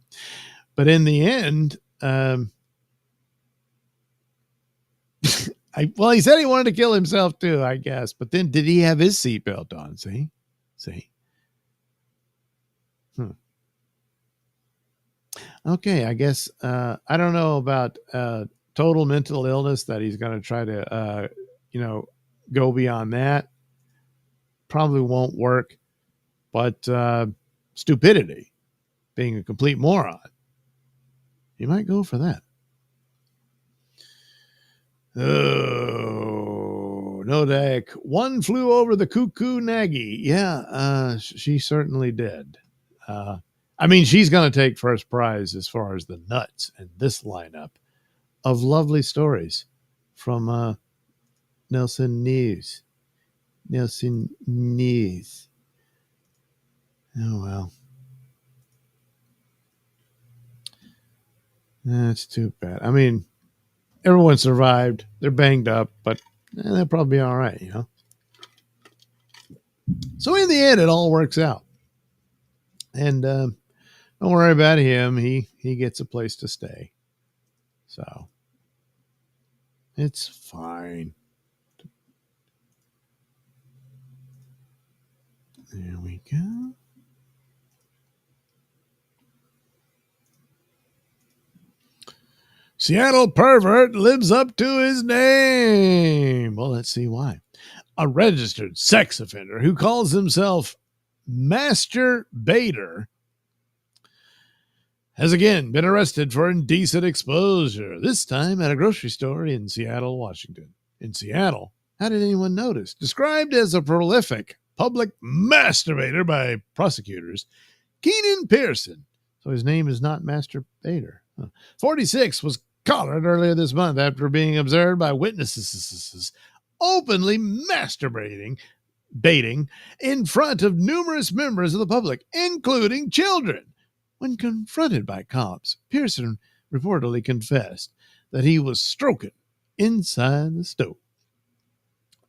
But in the end, he said he wanted to kill himself too, I guess. But then did he have his seatbelt on? See? Okay, I guess I don't know about total mental illness that he's going to try to, go beyond that. Probably won't work. But stupidity, being a complete moron, he might go for that. Oh, no deck. One flew over the cuckoo Nagy. Yeah, she certainly did. She's going to take first prize as far as the nuts in this lineup of lovely stories from Nailsin News. Nailsin News. Oh, well. That's too bad. Everyone survived. They're banged up, but they'll probably be all right, So in the end, it all works out. And don't worry about him. He gets a place to stay. So it's fine. There we go. Seattle pervert lives up to his name. Well, let's see why. A registered sex offender who calls himself Master Bader has again been arrested for indecent exposure, this time at a grocery store in Seattle, Washington. In Seattle, how did anyone notice? Described as a prolific public masturbator by prosecutors, Keenan Pearson, so his name is not Master Bader, 46, was collared earlier this month after being observed by witnesses openly baiting in front of numerous members of the public, including children. When confronted by cops, Pearson reportedly confessed that he was stroking inside the stove.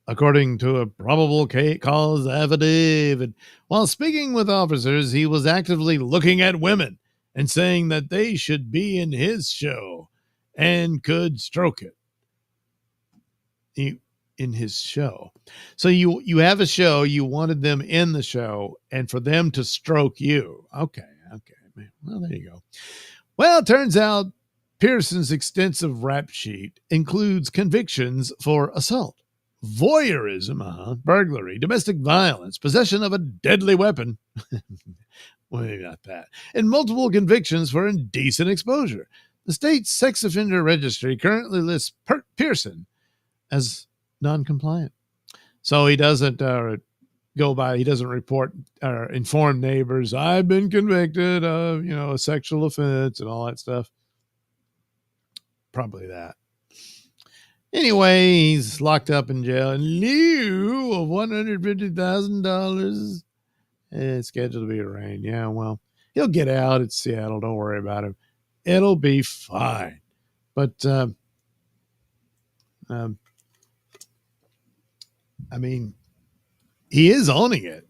According to a probable cause affidavit, while speaking with officers, he was actively looking at women and saying that they should be in his show and could stroke it. In his show. So you have a show, you wanted them in the show, and for them to stroke you. Okay. Well, there you go. Well, it turns out Pearson's extensive rap sheet includes convictions for assault, voyeurism, burglary, domestic violence, possession of a deadly weapon, well, maybe not that, and multiple convictions for indecent exposure. The state's sex offender registry currently lists Pearson as non-compliant. So he doesn't he doesn't report or inform neighbors, I've been convicted of, a sexual offense and all that stuff. Probably that. Anyway, he's locked up in jail in lieu of $150,000. It's scheduled to be arraigned. Yeah, well, he'll get out. It's Seattle. Don't worry about him. It'll be fine. But, I mean, he is owning it,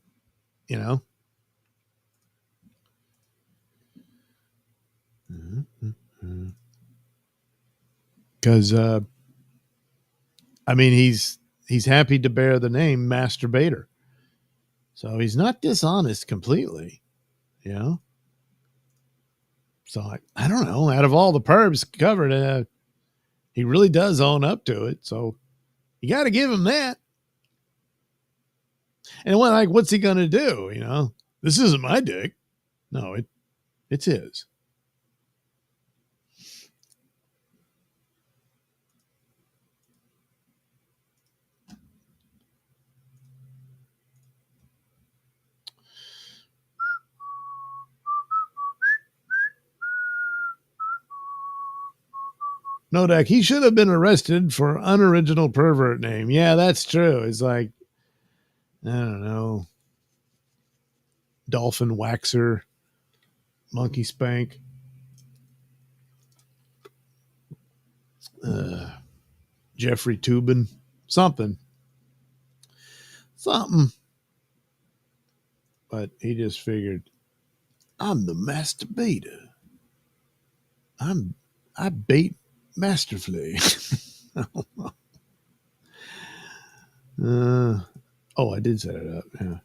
Because, he's happy to bear the name Master Bader. So he's not dishonest completely, So I don't know. Out of all the perps covered, he really does own up to it. So you got to give him that. And what's he going to do? This isn't my dick. No, it's his. Nodak, he should have been arrested for unoriginal pervert name. Yeah, that's true. It's like, I don't know, Dolphin Waxer, Monkey Spank, Jeffrey Tubin, something. But he just figured, I'm the master baiter. I bait masterfully. I did set it up. Yeah.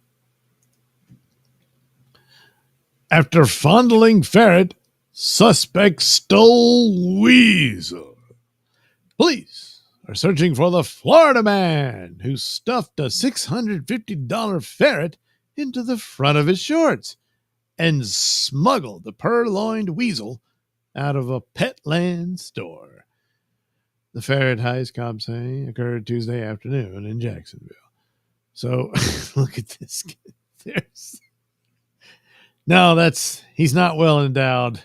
After fondling ferret, suspect stole weasel. Police are searching for the Florida man who stuffed a $650 ferret into the front of his shorts and smuggled the purloined weasel out of a Petland store. The ferret heist, cops say, occurred Tuesday afternoon in Jacksonville. So look at this. He's not well endowed.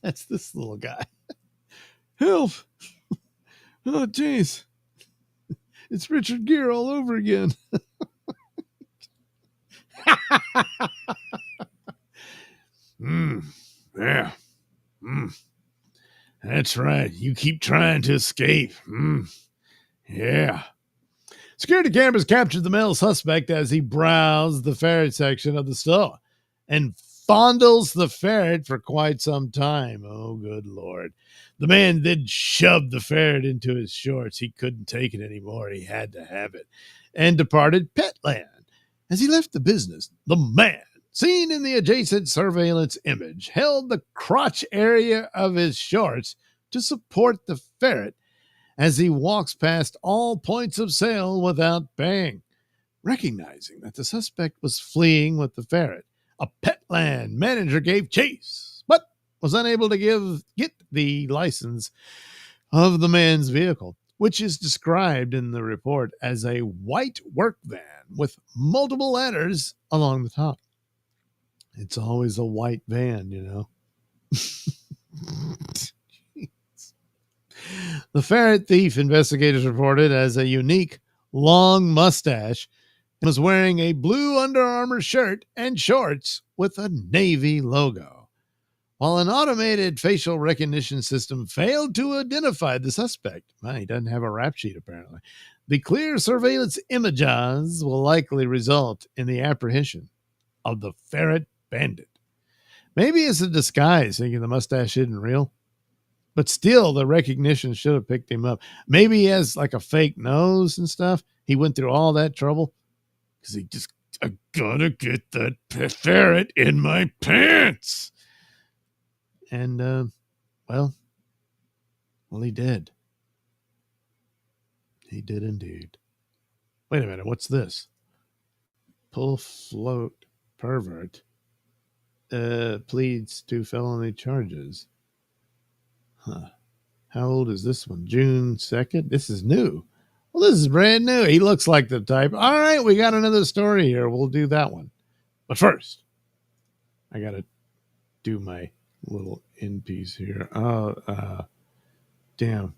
That's this little guy. Help. Oh, jeez. It's Richard Gere all over again. Yeah. That's right. You keep trying to escape. Yeah. Security cameras captured the male suspect as he browsed the ferret section of the store and fondles the ferret for quite some time. Oh, good Lord. The man then shoved the ferret into his shorts. He couldn't take it anymore. He had to have it and departed Petland. As he left the business, the man seen in the adjacent surveillance image, held the crotch area of his shorts to support the ferret as he walks past all points of sale without paying. Recognizing that the suspect was fleeing with the ferret, a Petland manager gave chase, but was unable to get the license of the man's vehicle, which is described in the report as a white work van with multiple letters along the top. It's always a white van, you know. The ferret thief, investigators reported, as a unique long mustache and was wearing a blue Under Armour shirt and shorts with a Navy logo. While an automated facial recognition system failed to identify the suspect, he doesn't have a rap sheet apparently, the clear surveillance images will likely result in the apprehension of the ferret bandit. Maybe it's a disguise, thinking the mustache isn't real. But still, the recognition should have picked him up. Maybe he has like a fake nose and stuff. He went through all that trouble because I gotta get that ferret in my pants. And, well, he did. He did indeed. Wait a minute. What's this? Pull float pervert pleads to felony charges. Huh. How old is this one? June 2nd? This is new. Well, this is brand new. He looks like the type. All right, we got another story here. We'll do that one. But first, I got to do my little end piece here. Damn.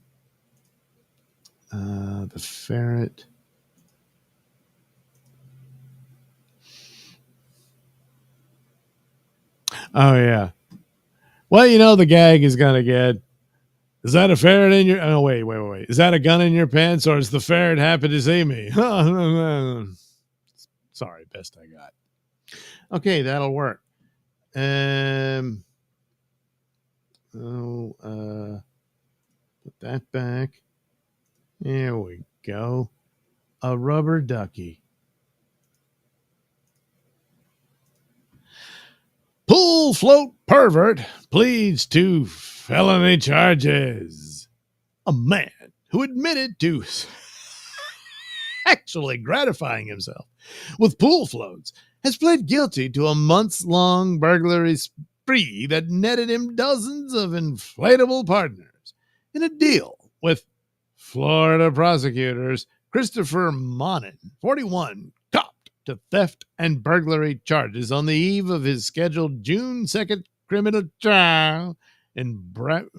The ferret. Oh, yeah. Well, you know, the gag is going to get, is that a ferret in your, oh, wait. Is that a gun in your pants, or is the ferret happy to see me? Sorry, best I got. Okay, that'll work. Put that back. There we go. A rubber ducky. Pool float pervert pleads to felony charges. A man who admitted to actually gratifying himself with pool floats has pled guilty to a months-long burglary spree that netted him dozens of inflatable partners in a deal with Florida prosecutors. Christopher Monin, 41, copped to theft and burglary charges on the eve of his scheduled June 2nd criminal trial in Brevard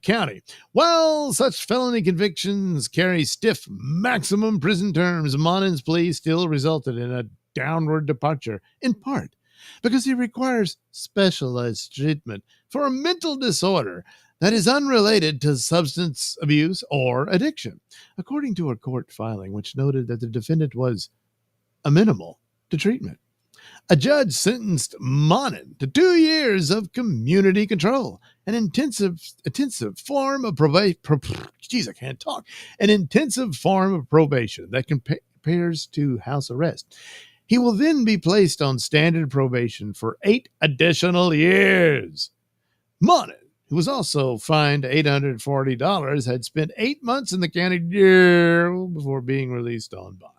County. While such felony convictions carry stiff maximum prison terms, Monin's plea still resulted in a downward departure, in part because he requires specialized treatment for a mental disorder that is unrelated to substance abuse or addiction, according to a court filing which noted that the defendant was amenable to treatment. A judge sentenced Monin to 2 years of community control, an intensive form of probation. An intensive form of probation that compares to house arrest. He will then be placed on standard probation for 8 additional years. Monin, who was also fined $840, had spent 8 months in the county jail before being released on bond.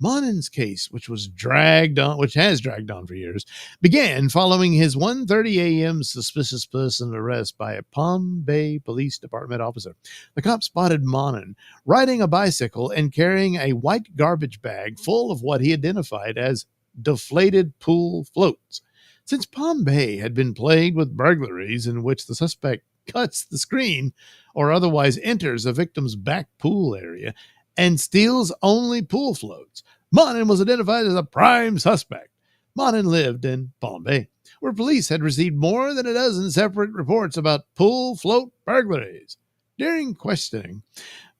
Monin's case, which has dragged on for years, began following his 1:30 a.m. suspicious person arrest by a Palm Bay Police Department officer. The cop spotted Monin riding a bicycle and carrying a white garbage bag full of what he identified as deflated pool floats. Since Palm Bay had been plagued with burglaries in which the suspect cuts the screen or otherwise enters a victim's back pool area and steals only pool floats, Monin was identified as a prime suspect. Monin lived in Palm Bay, where police had received more than a dozen separate reports about pool float burglaries. During questioning,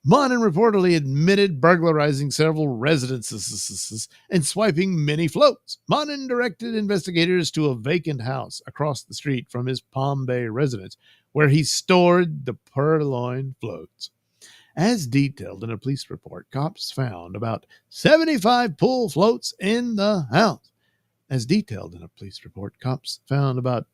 Monin reportedly admitted burglarizing several residences and swiping many floats. Monin directed investigators to a vacant house across the street from his Palm Bay residence, where he stored the purloined floats. As detailed in a police report, cops found about 75 pool floats in the house. As detailed in a police report, cops found about...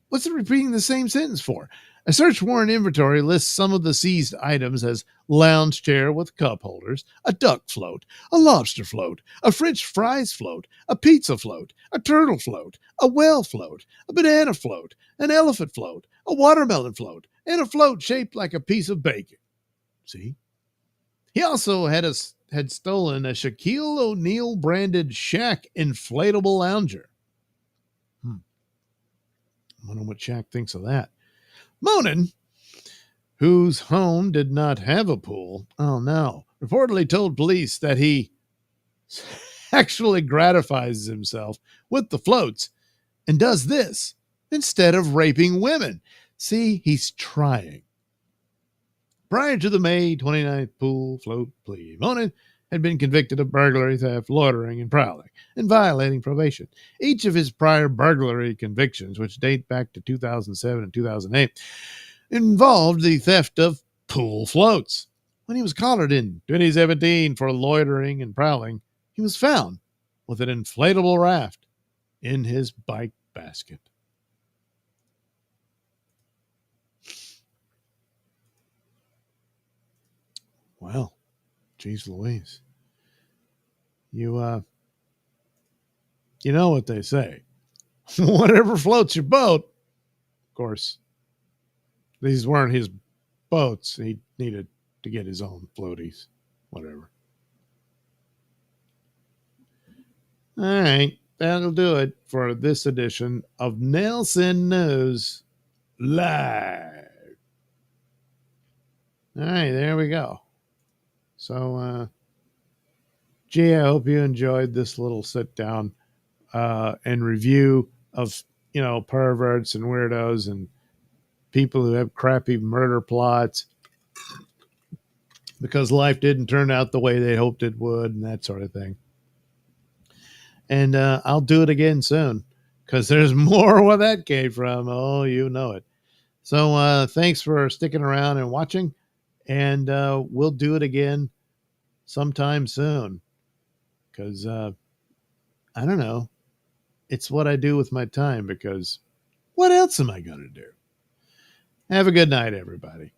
What's it repeating the same sentence for? A search warrant inventory lists some of the seized items as lounge chair with cup holders, a duck float, a lobster float, a French fries float, a pizza float, a turtle float, a whale float, a banana float, an elephant float, a watermelon float, and a float shaped like a piece of bacon. See? He also had stolen a Shaquille O'Neal branded Shaq inflatable lounger. I wonder what Shaq thinks of that. Monin, whose home did not have a pool, reportedly told police that he actually gratifies himself with the floats and does this instead of raping women. See, he's trying. Prior to the May 29th pool float plea, Monin had been convicted of burglary, theft, loitering, and prowling, and violating probation. Each of his prior burglary convictions, which date back to 2007 and 2008, involved the theft of pool floats. When he was collared in 2017 for loitering and prowling, he was found with an inflatable raft in his bike basket. Well, geez Louise. You know what they say. Whatever floats your boat. Of course, these weren't his boats. He needed to get his own floaties. Whatever. All right. That'll do it for this edition of Nailsin News Live. All right. There we go. So, gee, I hope you enjoyed this little sit down and review of, perverts and weirdos and people who have crappy murder plots because life didn't turn out the way they hoped it would and that sort of thing. And I'll do it again soon because there's more where that came from. Oh, you know it. So thanks for sticking around and watching. And we'll do it again sometime soon because I don't know. It's what I do with my time because what else am I going to do? Have a good night, everybody.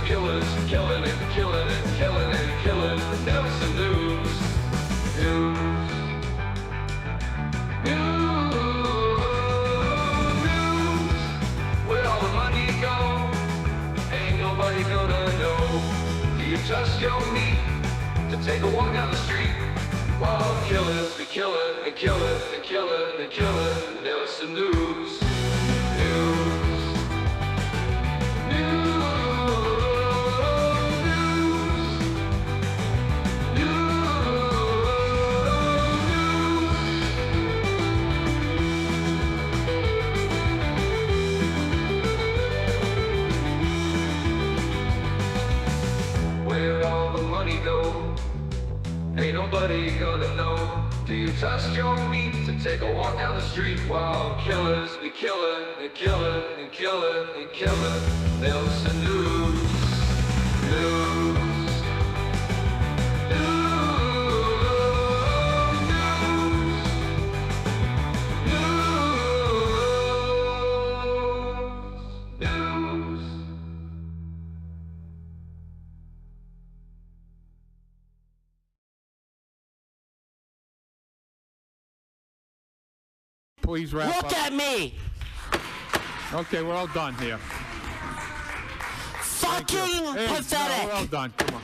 Killers, killing it, killing it, killing it, killing it. Nailsin News. News. Where all the money go? Ain't nobody gonna know. Do you trust your meat to take a walk down the street? While killers be killing and killing and killing and killing. Nailsin News. Ain't nobody gonna know. Do you trust your meat to take a walk down the street while killers be killing and killing and killing and killing? Nailsin News. Please wrap up. Look at me! Okay, we're all done here. Fucking Hey, pathetic! no, we're all done. Come on.